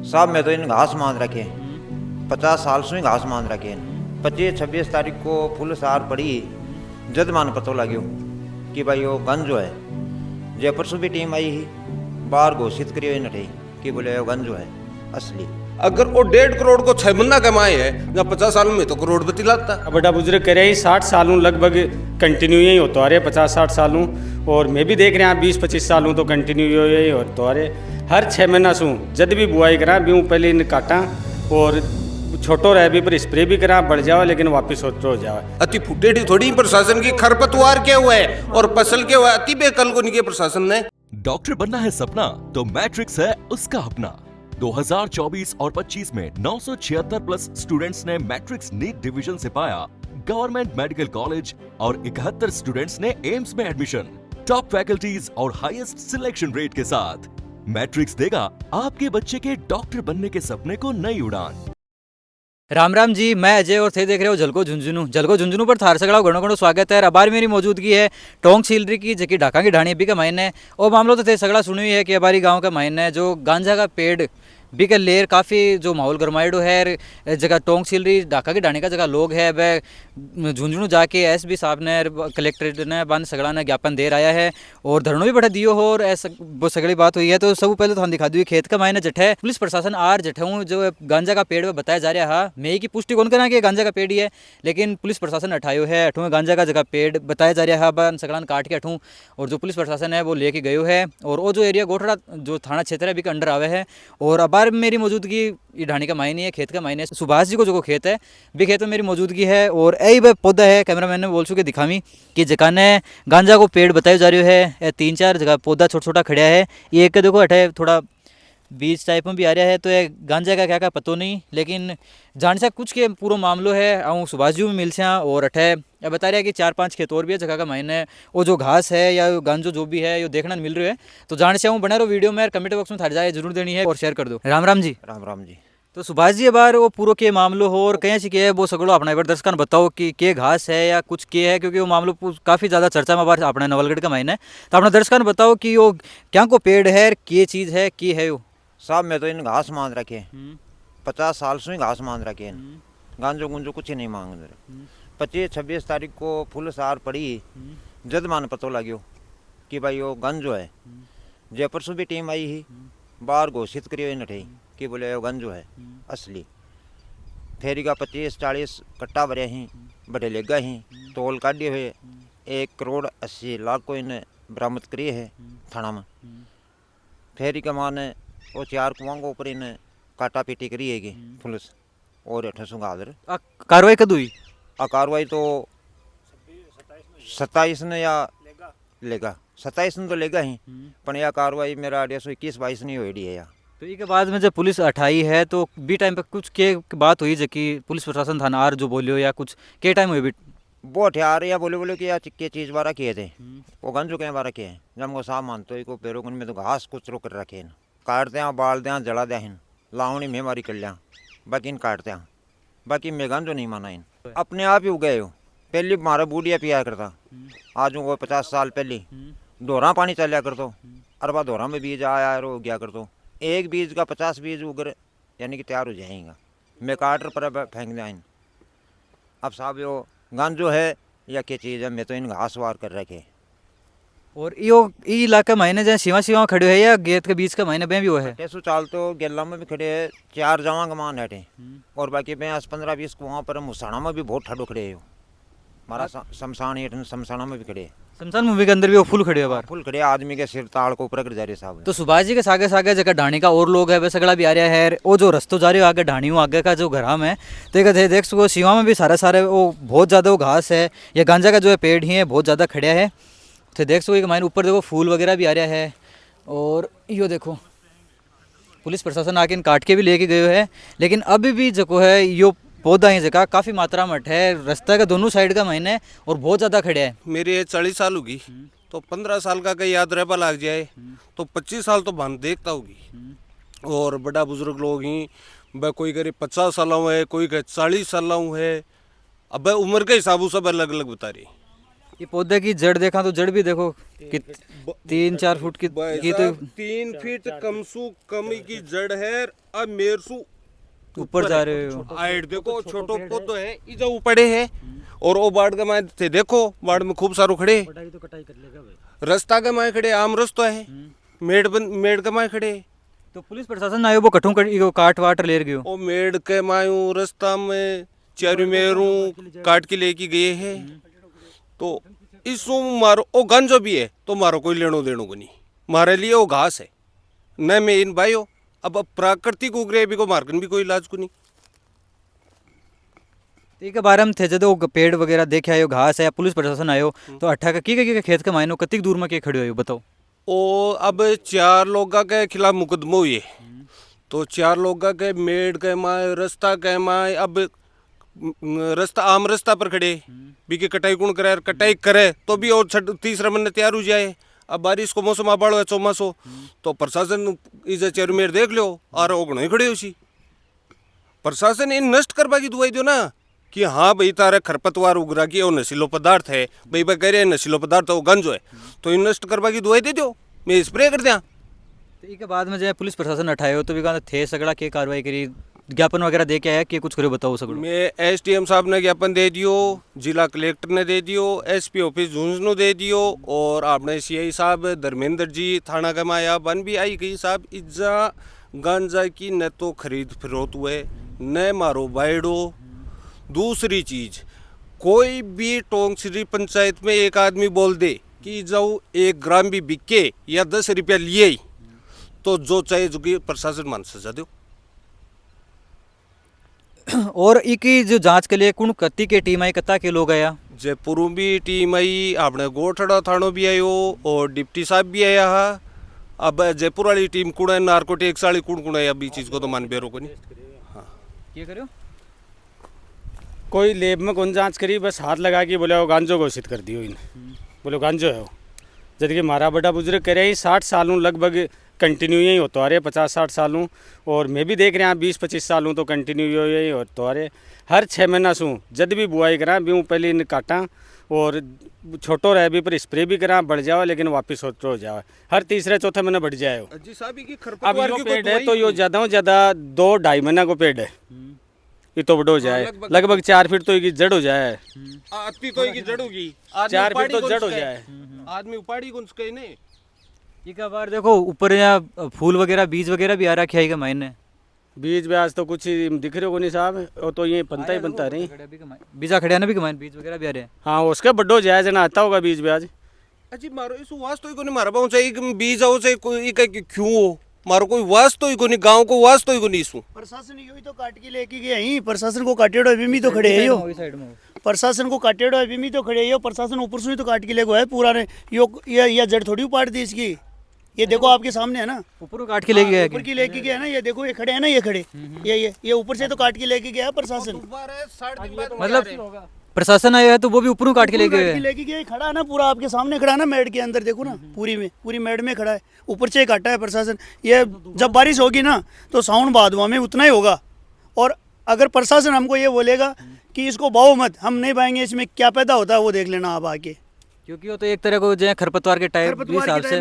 साहब मैं तो इन घास मान रखे 50 साल से घास मान रखे 25-26 तारीख को फुल सार पड़ी जद मान पतो लग्यो कि भाई वो गन जो है जयपुर से भी टीम आई ही बाहर घोषित करियो इन ठई कि बोले वो गन जो है असली। अगर वो 1.5 करोड़ को 6 महीना कमाए है या 50 साल में तो करोड़पति लगता। बड़ा बुजुर्ग कह रहे हैं 60 सालों लगभग कंटिन्यू यही होता आ रहे 50-60 सालों, और मैं भी देख रहे हैं 20-25 सालों तो कंटिन्यू यही होता आ रहे। हर 6 महीना सू जब भी बुआई करा भी पहले इन काटा और छोटो रह भी पर स्प्रे भी करा बढ़ जाओ लेकिन वापिस हो जाओ। अति फुटेटी थोड़ी प्रशासन की खरपतवार क्या हुआ है और फसल क्या हुआ है, अति बेकल को नहीं किया प्रशासन ने। डॉक्टर बनना है सपना तो मैट्रिक्स है उसका अपना। 2024 और 25 में 976 प्लस स्टूडेंट्स ने मैट्रिक्स नीट डिवीजन से पाया गवर्नमेंट मेडिकल कॉलेज और 71 स्टूडेंट्स ने एम्स में एडमिशन। टॉप फैकल्टीज और हाईएस्ट सिलेक्शन रेट के साथ मैट्रिक्स देगा आपके बच्चे के डॉक्टर बनने के सपने को नई उड़ान। राम राम जी, मैं अजय और थे देख रहे हो झलको झुंझुनू पर थार सगड़ा घणो घणो स्वागत है। अबार मेरी मौजूदगी है टोंक सीलरी की जबकि ढाका की ढाणी अभी का मायने और मामलो तो थे सगड़ा सुनी हुई है कि हमारी गांव का मायने जो गांजा का पेड़ भी के लेर काफ़ी जो माहौल गरमाइडो है जगह टोंक सीलरी ढाका की ढाणी का जगह लोग है वह झुंझुनू जाके एसपी साहब ने कलेक्ट्रेट ने बंद सगड़ा ने ज्ञापन दे रहा है और धरनों भी बढ़ा दियो हो और ऐसा वो सगड़ी बात हुई है। तो सब पहले तो हम दिखा दी खेत का मायने जठे पुलिस प्रशासन आर जठे जो गांजा का पेड़ बताया जा रहा है। मैं की पुष्टि कौन करा कि गांजा का पेड़ ही है लेकिन पुलिस प्रशासन हटायो है अठू गांजा का जगह पेड़ बताया जा रहा है बन सगड़ान काट के अठू और जो पुलिस प्रशासन है वो लेके गयो है और वो जो एरिया गोठड़ा जो थाना क्षेत्र है भी अंडर आवे है। और अबार मेरी मौजूदगी ये ढाणी का मायने है खेत का मायने सुभाष जी को जो खेत है भी खेत में मेरी मौजूदगी है और यही वह पौधा है कैमरा मैन ने बोल चुके दिखावी कि जगह ने गांजा को पेड़ बताया जा रहा है 3-4 जगह पौधा छोटा छोटा खड़ा है। ये एक देखो अठे थोड़ा बीज टाइप में भी आ रहा है तो ये गांजा का क्या क्या पतो नहीं लेकिन जान से कुछ के पूरा मामलो है आऊँ सुभाष जी में मिल से और अठे या बता रहा है कि 4-5 खेत और भी है जगह का मायने वो जो घास है या गांजो जो भी है ये देखना मिल रहा है। तो जान से बना रहो वीडियो में कमेंट बॉक्स में थार जाए जरूर देनी है और शेयर कर दो। राम राम जी। राम राम जी। तो सुभाष जी बार वो पूरा के मामलो हो और कहीं से के है वो सगड़ो अपना बार दर्शक बताओ कि के घास है या कुछ के है क्योंकि वो मामलो काफ़ी ज़्यादा चर्चा में बार अपने नवलगढ़ का मायने तो अपना दर्शक बताओ कि वो क्या को पेड़ है के चीज़ है की है वो। साहब मैं तो इन घास मान रखे 50 साल से घास मान रखे गांजो गुंजो कुछ नहीं मांग रहे 25-26 तारीख को फुल सार पड़ी जद मान पतो लग्यो कि भाई वो गन जो है जयपुर से भी टीम आई ही बाहर घोषित करियो इन ठई कि बोले वो गन जो है असली। फेरी का 25-40 कट्टा भरे ही बड़े लेगा ही तोल काटे हुए 1 करोड़ 80 लाख को इन्हें बरामद करिए है थाना में। फेरी का माने वो 4 कुआं को ऊपर इन्हें काटा पीटी करिएगी पुलिस और अठसों हाजिर कार्रवाई कद हुई कार्रवाई तो 27 ने या लेगा 27 ने तो लेगा ही पर यह कार्रवाई मेरा 121-22 नहीं हुई है। तो इसके बाद में जब पुलिस हटाई है तो बी टाइम पे कुछ के बात हुई जो कि पुलिस प्रशासन थाना आर जो बोलियो या कुछ के टाइम हुई भी वो हथियार या बोले कि या के चीज़ बारा किए थे वो गंजो के बारा किए जब हमको साफ मानते को पेड़ों में तो घास कुछ रोक रखे हैं काटते हैं बाल दें जला दें लावणी में मारी कर लिया बाकी इन काटते हैं बाकी मैं गंजो नहीं माना इन अपने आप ही उगे हो। पहले मारा बूढ़िया पिया करता आज वो 50 साल पहले दोहरा पानी चलिया कर दो अरबा दोहरा में बीज आया रो गया कर दो एक बीज का 50 बीज उगर यानी कि तैयार हो जाएगा मैं काटर पर फेंक दें। अब साहब यो गांजो है या क्या चीज़ है मैं तो इन घास वार कर रखे और यो इलाका महीने जहाँ सीमा खड़े है या गेट के बीच का महीने में भी वो है ऐसो चाल तो गेला में भी खड़े है 4 जवां गमान हटे और बाकी में 15-20 कुआं पर मुसाना में भी बहुत ठडो खड़े है हमारा शमशाना में भी खड़े है शमशान मूवी के अंदर भी वो फुल खड़े है बाहर फुल खड़े आदमी के सिर ताड़ को ऊपर कर जा रहे साहब। तो सुभाष जी के सागे सागे जगह ढाणी का और लोग है वैसे सगड़ा भी आ रहा है वो जो रस्तो जा रहे हो आगे ढाणी आगे का जो घराम है तो देख सको सीमा में भी सारे वो बहुत ज़्यादा वो घास है या गांजा का जो है पेड़ ही है बहुत ज़्यादा खड़ा है। तो देख सको माइन ऊपर देखो फूल वगैरह भी आ रहा है और यो देखो पुलिस प्रशासन आके इन काट के भी लेके गए है लेकिन अभी भी जो है यो पौधा ही जगह काफ़ी मात्रा में है रास्ता का दोनों साइड का महीने और बहुत ज़्यादा खड़े है। मेरी एज 40 साल होगी तो 15 साल का कहीं याद रहबा लग जाए तो 25 साल तो भान देखता होगी और बड़ा बुजुर्ग लोग ही वह कोई करीब 50 साल है कोई कहे 40 साल है। अब उम्र के हिसाब से सब अलग अलग बता रही। ये पौधे की जड़ देखा तो जड़ भी देखो कि 3-4 फुट की तो 3 फीट कम सु कम की जड़ है। अब मेरे सु ऊपर जा रहे हो। हाइट देखो, छोटो पौधो है ई जो ऊपरे है। और वो बाड़ के माय थे देखो, बाड़ में खूब सारो खड़े, रास्ता के माय खड़े, आम रस्तो है, मेड़ के माय खड़े। तो पुलिस प्रशासन आयो वो कठों काट वाट ले गयो। ओ मेड़ के मायूं रास्ता में चारू मेरू काट के लेके गए हैं। तो इसो मारो ओ गंजो भी है तो मारो कोई लेनो देनो को नहीं, मारे लिए वो घास है न मैं इन भाइयों। अब प्राकृतिक उगरे भी को मारकन भी कोई इलाज को नहीं। ठीक है, बारे में थे जब वो पेड़ वगैरह देखे आयो, घास है, पुलिस प्रशासन आयो तो अट्ठा का की खेत के मायनो कतिक दूर में के खड़े हो बताओ। ओ अब 4 लोगों के खिलाफ मुकदमा हुए, तो 4 लोगों के मेड़ के माय रास्ता के माय अब रास्ता आम रास्ता पर खड़े भी के कटाई कौन करे, कटाई करे तो भी और तीसरा महीने तैयार हो जाए। अब बारिश को मौसम आ बाड़ो है चौमासो, तो प्रशासन इसे चारू मेड़ देख लो और ओगणो ही खड़े उसी। प्रशासन इन नष्ट करवा की दुआई दो ना कि हाँ भाई तारे खरपतवार उगरा की वो नशीलो पदार्थ है, भाई कह रहे नशीलो पदार्थ वो गंजो है, तो इन नष्ट करवा की दुआई दे दो, मैं स्प्रे कर दिया। ठीक है, बाद में जो है पुलिस प्रशासन हटाए हो तो भी कहा थे सगड़ा के कार्रवाई करी, ज्ञापन वगैरह दे के आया कि कुछ करो बताओ सगड़ो। मैं SDM साहब ने ज्ञापन दे दियो, जिला कलेक्टर ने दे दियो, SP ऑफिस झुंझुनू दे दियो, और आपने CI साहब धर्मेंद्र जी थाना का माया बन भी आई गई साहब। इज्जा गांजा की न तो खरीद फरोख्त हुए न मारो बाइडो। दूसरी चीज, कोई भी टोंकसिरी पंचायत में एक आदमी बोल दे कि जाओ 1 ग्राम भी बिके या 10 रुपया लिए ही, तो जो चाहे जो कि प्रशासन मान सजा दो। और इकी जो जांच के लिए कौन कत्ती के टीम आई, कत्ता के लोग आया? जयपुर भी टीम आई, आपने गोठड़ा थानो भी आयो और डिप्टी साहब भी आया है। अब जयपुर वाली टीम कुण है, नार्कोटिक्स वाली कुण है, अभी चीज को तो मान बेरो को नहीं। हाँ ये करो कोई लेब में कौन जांच करी, बस हाथ लगा के बोले वो गांजो घोषित कर दियो इन, बोले गांजो है वो। जबकि हमारा बड़ा बुजुर्ग कह रहे हैं 60 सालों लगभग कंटिन्यू यही होता आ रहे, 50-60 सालों, और मैं भी देख रहे हैं 20-25 सालों तो कंटिन्यू यही होता आ रहे। हर 6 महीना सू जब भी बुआई करा भी पहले इन काटा और छोटो रहे भी पर स्प्रे भी करा, बढ़ जाओ लेकिन वापस हो जाओ, हर तीसरे चौथे महीने बढ़ जाए। अब यो पेड़ है तो यो ज़्यादा 2-2.5 महीना को पेड़ है, ये तो बड़ हो जाए लगभग 4 फीट तो ये जड़ हो जाए, आती तो ये जड़ होगी, 4 फीट तो जड़ हो जाए। आदमी उपाड़ी गुंज के नहीं। ये का बार देखो ऊपर यहाँ फूल वगैरह बीज वगैरह भी आ रखा है मायने। बीज ब्याज तो कुछ दिख रहे हो नहीं साहब, वो तो ये बनता ही बनता रही। बीजा खड़े ना भी कमाइन, बीज वगैरह भी आ रहे हैं। हाँ उसका बड्डो जाए जना आता होगा बीज ब्याज। अजी मारो इस वास्तव ही को नहीं मारा पाऊँ चाहिए बीज आओ चाहिए कोई क्यों हो मारो, कोई वास्तव ही को नहीं, गांव को वास्तव ही को नहीं। इसू प्रशासन यही तो काट के लेके गया ही, प्रशासन को काटेड़ो अभी भी तो खड़े है यो, प्रशासन को काटेड़ो अभी भी तो खड़े है यो, प्रशासन ऊपर से तो काट के ले गया है पूरा ने यो, ये जड़ थोड़ी उपाड़ दी इसकी, ये देखो आपके सामने है ना, ऊपर काट के लेके गया, ऊपर की लेके गया ना, ये देखो ये खड़े है ना, ये खड़े ये ऊपर से तो काट के लेके गया प्रशासन। मतलब प्रशासन आया है तो वो भी ऊपर काट के लेके गया, खड़ा है ना पूरा आपके सामने खड़ा है ना, मेड़ के अंदर देखो ना, पूरी मेड़ में खड़ा है, ऊपर से काटा है प्रशासन। ये जब बारिश होगी ना तो साउन भादवा में उतना ही होगा, और अगर प्रशासन हमको ये बोलेगा कि इसको बाओ मत, हम नहीं पाएंगे, इसमें क्या पैदा होता है वो देख लेना आप आके, क्योंकि वो तो एक तरह को जो है खरपतवार के टाइप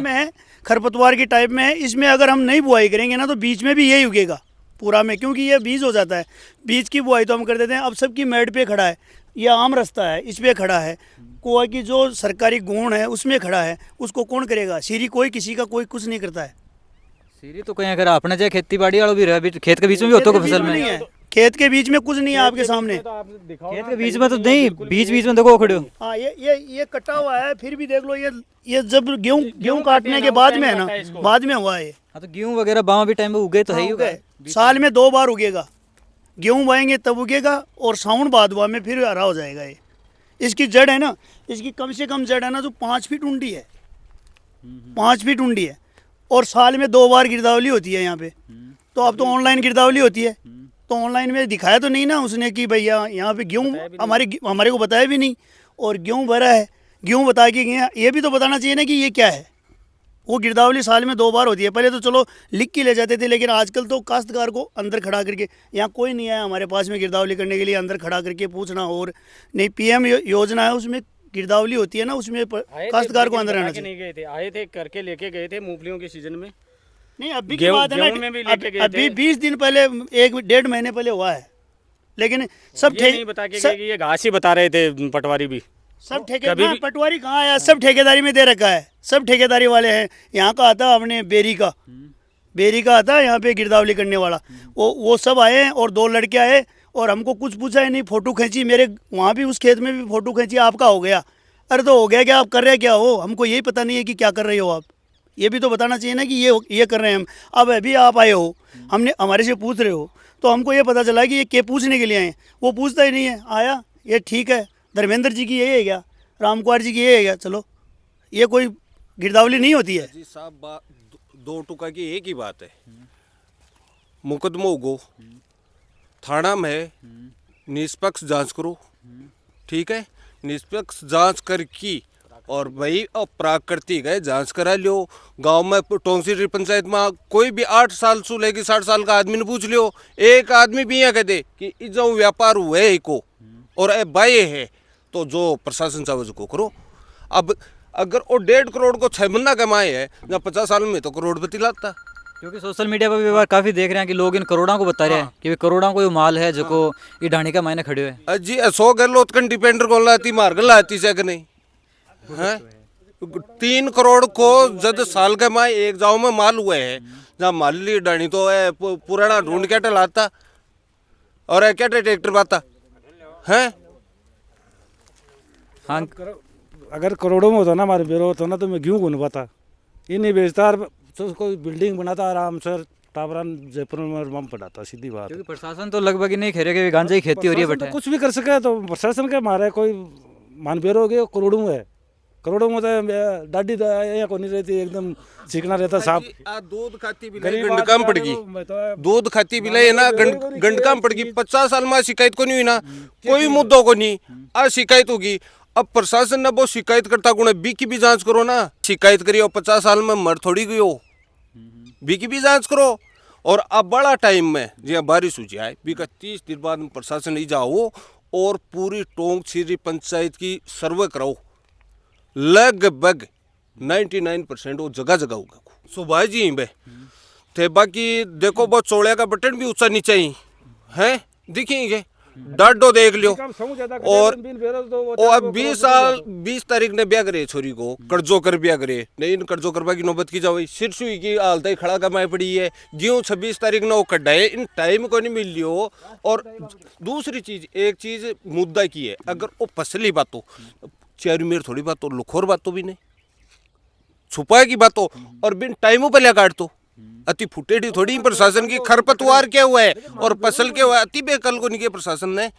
में है, खरपतवार की टाइप में है। इसमें अगर हम नहीं बुआई करेंगे ना तो बीच में भी यही उगेगा पूरा में, क्योंकि ये बीज हो जाता है, बीज की बुआई तो हम कर देते हैं। अब सबकी मेड़ पे खड़ा है, ये आम रास्ता है, इस पे खड़ा है, कोई की जो सरकारी गुण है उसमें खड़ा है, उसको कौन करेगा? सीरी कोई किसी का कोई कुछ नहीं करता है। सीरी तो कहीं अगर अपने चाहे खेती बाड़ी वालों भी रहे, खेत के बीच में भी होता है, फसल में नहीं है, खेत के बीच में कुछ नहीं है आपके सामने, खेत के बीच में तो नहीं, बीच में देखो खड़े हो। हाँ ये कटा हुआ है, फिर भी देख लो ये जब गेहूं काटने के बाद में है ना, बाद में हुआ है। हाँ तो गेहूं वगैरह बावा भी टाइम में उगे तो है ही, साल में 2 बार उगेगा, गेहूं बोएंगे तब उगेगा और साउन भादवा में फिर हरा हो जाएगा। ये इसकी जड़ है ना, इसकी कम से कम जड़ है ना जो 5 फीट ऊंडी है, 5 फीट ऊंडी है, और साल में 2 बार गिरदावली होती है यहाँ पे। तो अब तो ऑनलाइन गिरदावली होती है, तो ऑनलाइन में दिखाया तो नहीं ना उसने कि भैया यहाँ पे गेहूँ, हमारे को बताया भी नहीं, और गेहूँ भरा है, गेहूँ बता के गए, ये भी तो बताना चाहिए ना कि ये क्या है। वो गिरदावली साल में 2 बार होती है, पहले तो चलो लिख के ले जाते थे, लेकिन आजकल तो काश्तकार को अंदर खड़ा करके, यहाँ कोई नहीं आया हमारे पास में गिरदावली करने के लिए, अंदर खड़ा करके पूछना। और नहीं PM योजना है, उसमें गिरदावली होती है ना, उसमें काश्तकार को अंदर आना चाहिए। नहीं गए थे, आए थे करके लेके गए थे मूंगफलियों के सीजन में। नहीं अभी की बात है ना, अभी 20 दिन पहले 1-1.5 महीने पहले हुआ है, लेकिन सब ये नहीं बता के गए कि ये घास ही बता रहे थे पटवारी भी। सब ठेकेदार, पटवारी कहाँ आया, सब ठेकेदारी में दे रखा है, सब ठेकेदारी वाले हैं। यहाँ का आता अपने बेरी का आता यहाँ पे गिरदावली करने वाला, वो सब आए हैं और 2 लड़के आए और हमको कुछ पूछा ही नहीं, फोटो खींची, मेरे वहाँ भी उस खेत में भी फोटो खींची, आपका हो गया। अरे तो हो गया क्या, आप कर रहे क्या हो, हमको यही पता नहीं है कि क्या कर रहे हो आप, ये भी तो बताना चाहिए ना कि ये कर रहे हैं हम। अब अभी आप आए हो, हमने हमारे से पूछ रहे हो, तो हमको ये पता चला कि ये क्या पूछने के लिए आए, वो पूछता ही नहीं है। आया ये ठीक है, धर्मेंद्र जी की यही है क्या, राम कुमार जी की यही है क्या, चलो ये कोई गिरदावली नहीं होती है। जी साहब, 2 टुका की एक ही बात है, मुकदमा उगो थाना में निष्पक्ष जांच करो, ठीक है, निष्पक्ष जांच करके और भाई प्राकृतिक है जांच करा लियो। गांव में टोंगसी पंचायत में कोई भी 8 साल से लेकर 60 साल का आदमी ने पूछ लियो, एक आदमी भी यहाँ कहते कि जो व्यापार हुए है को और ए बाये है, तो जो प्रशासन चाहे को करो। अब अगर वो 1.5 करोड़ को 6 महीना कमाए है, जब 50 साल में तो करोड़पति लाता। क्योंकि सोशल मीडिया पर भी बार काफी देख रहे हैं कि लोग इन करोड़ों को बता रहे हैं कि करोड़ों को ये माल है जो को ये ढाणी का मायने खड़े हुए। अजी 100 गलोत कन डिपेंडर को लाती मार गल लाती से कि नहीं है। 3 करोड़ को जब साल के माए एक जाओ में माल हुए है, जहाँ माल ली डाणी तो है पुराना ढूंढ के लाता और क्या ट्रैक्टर पाता है। हाँ, अगर करोड़ों में होता ना हमारे बेरो होता ना, तो मैं क्यों घूम पाता, ये नहीं बेचता, तो कोई बिल्डिंग बनाता आराम से, टावरान जयपुर में बम पड़ाता, सीधी बात। क्योंकि प्रशासन तो लगभग ही नहीं खेरे के गांजा ही खेती हो रही है तो बेटा। कुछ भी कर सके, तो प्रशासन के मारे कोई मान बेरो हो गया, करोड़ों में है, करोड़ों में तो दाढ़ी को नहीं रहती, एकदम चिकना रहता साफ। दूध खाती भी गंड कम पड़ गई, दूध खाती भी ना गंड कम पड़ गई। 50 साल में शिकायत को नहीं हुई ना, कोई मुद्दों को नहीं, आज शिकायत होगी। अब प्रशासन ने वो शिकायत करता गुण बी की भी जांच करो ना, शिकायत करी और 50 साल में मर थोड़ी गई हो, बी की भी जांच करो। और अब बड़ा टाइम में जी बारिश हो जाए, बी का 30 दिन बाद प्रशासन ही जाओ और पूरी टोंगछीरी पंचायत की सर्वे कराओ, लगभग 99% वो जगह जगह होगा सुबह जी बे थे। बाकी देखो वो चौड़िया का बटन भी ऊंचा नीचे ही है, दिखेंगे डाडो देख लियो। और अब 20 तारीख ने ब्याह करे छोरी को, कर्जो कर ब्याह करे नहीं, कर्जो करवा की नौबत की जाओ, सिरसुई की हालत ही खड़ा कमाई पड़ी है। गेहूँ 26 तारीख ने वो कड्डाए, इन टाइम को नहीं मिल लियो। और दूसरी चीज, एक चीज मुद्दा की है, अगर वो फसली बातों चारू मेर थोड़ी बात हो, लुखोर बात तो भी नहीं, छुपाए की बात हो और बिन टाइमों पर लिया काट तो अति फुटेडी थोड़ी। प्रशासन की खरपतवार क्या हुआ है और फसल क्या हुआ है, अति बेकल को नहीं किया प्रशासन ने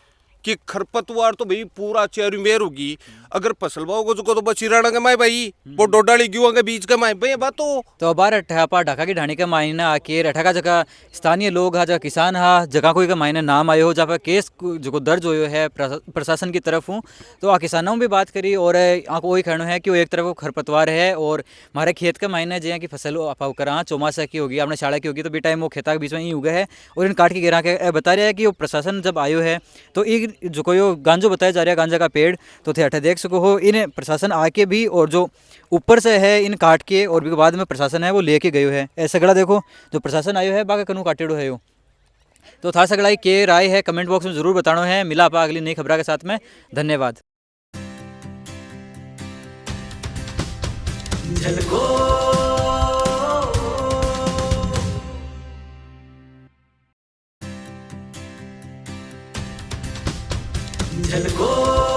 कि खरपतवार तो भाई पूरा चारू मेर होगी। अगर फसल भाव को तो बचिराना के माए भाई, वो डोडाली गेहूं के बीच के माए भाई बात तो बार ठहपा ढाका की ढाणी के मायने आके रठा का जगह स्थानीय लोग हा, जगह किसान हा, जगह कोई का मायने नाम आयो हो, जहाँ पर केस जो दर्ज होयो है प्रशासन की तरफ हूँ, तो आ किसानों भी बात करी और आको वही कहना है कि वो एक तरफ वो खरपतवार है और हमारे खेत के मायने जो है कि फसल अपाव करा चौमासा की होगी, अपने शाला की होगी, तो बी टाइम वो खेता के बीच में ही उगे है और इन काट के गिरा के बता रहे हैं कि वो प्रशासन जब आयो है तो एक जो कोई गांजो बताया जा रहा है, गांजा का पेड़ तो थे अठे देख सको हो, इन प्रशासन आके भी और जो ऊपर से है इन काट के और भी बाद में प्रशासन है वो लेके गयो है। ऐसा सगड़ा देखो जो प्रशासन आयो है बाकी कनू काटेड़ो है यो। तो था सगड़ा के राय है कमेंट बॉक्स में जरूर बताना है। मिला आपा अगली नई खबर के साथ में, धन्यवाद। झलको